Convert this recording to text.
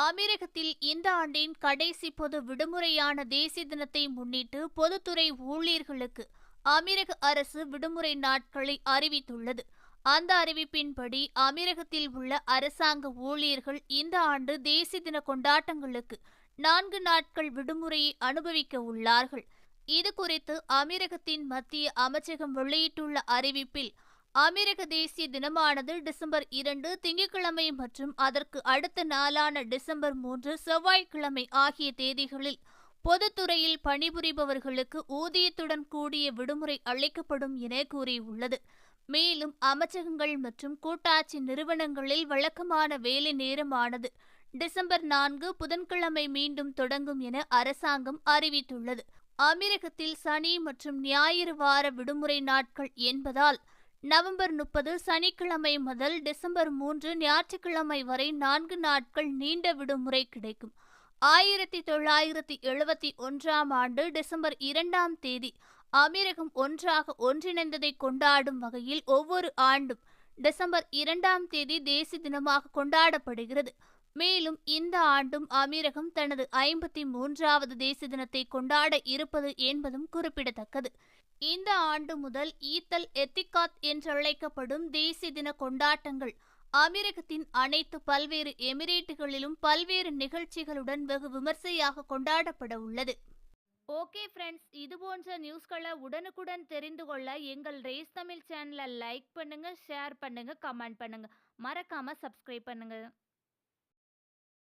அமீரகத்தில் இந்த ஆண்டின் கடைசி பொது விடுமுறையான தேசிய தினத்தை முன்னிட்டு பொதுத்துறை ஊழியர்களுக்கு அமீரக அரசு விடுமுறை நாட்களை அறிவித்துள்ளது. அந்த அறிவிப்பின்படி அமீரகத்தில் உள்ள அரசாங்க ஊழியர்கள் இந்த ஆண்டு தேசிய தின கொண்டாட்டங்களுக்கு 4 நாட்கள் விடுமுறையை அனுபவிக்க உள்ளார்கள். இது குறித்து அமீரகத்தின் மத்திய அமைச்சகம் வெளியிட்டுள்ள அறிவிப்பில், அமீரக தேசிய தினமானது டிசம்பர் 2 திங்கட்கிழமை மற்றும் அதற்கு அடுத்த நாளான டிசம்பர் 3 செவ்வாய்க்கிழமை ஆகிய தேதிகளில் பொதுத்துறையில் பணிபுரிபவர்களுக்கு ஊதியத்துடன் கூடிய விடுமுறை அளிக்கப்படும் என கூறியுள்ளது. மேலும் அமைச்சகங்கள் மற்றும் கூட்டாட்சி நிறுவனங்களில் வழக்கமான வேலை நேரமானது டிசம்பர் 4 புதன்கிழமை மீண்டும் தொடங்கும் என அரசாங்கம் அறிவித்துள்ளது. அமீரகத்தில் சனி மற்றும் ஞாயிறு வார விடுமுறை நாட்கள் என்பதால் நவம்பர் 30 சனிக்கிழமை முதல் டிசம்பர் 3 ஞாயிற்றுக்கிழமை வரை 4 நாட்கள் நீண்ட விடுமுறை கிடைக்கும். 1971ஆம் ஆண்டு டிசம்பர் 2ஆம் தேதி அமீரகம் ஒன்றாக ஒன்றிணைந்ததை கொண்டாடும் வகையில் ஒவ்வொரு ஆண்டும் டிசம்பர் 2ஆம் தேதி தேசிய தினமாக கொண்டாடப்படுகிறது. மேலும் இந்த ஆண்டும் அமீரகம் தனது 53வது தேசிய தினத்தை கொண்டாட இருப்பது என்பதும் குறிப்பிடத்தக்கது. இந்த ஆண்டு முதல் ஈத்தல் எத்திகாத் என்றழைக்கப்படும் தேசிய தின கொண்டாட்டங்கள் அமீரகத்தின் அனைத்து பல்வேறு எமிரேட்டுகளிலும் பல்வேறு நிகழ்ச்சிகளுடன் வெகு விமர்சையாக கொண்டாடப்பட உள்ளது. ஓகே ஃப்ரெண்ட்ஸ், இது போன்ற நியூஸ்களை உடனுக்குடன் தெரிந்து கொள்ள எங்கள் ரேஸ் தமிழ் சேனலை லைக் பண்ணுங்க, ஷேர் பண்ணுங்க, கமெண்ட் பண்ணுங்க, மறக்காம சப்ஸ்கிரைப் பண்ணுங்க.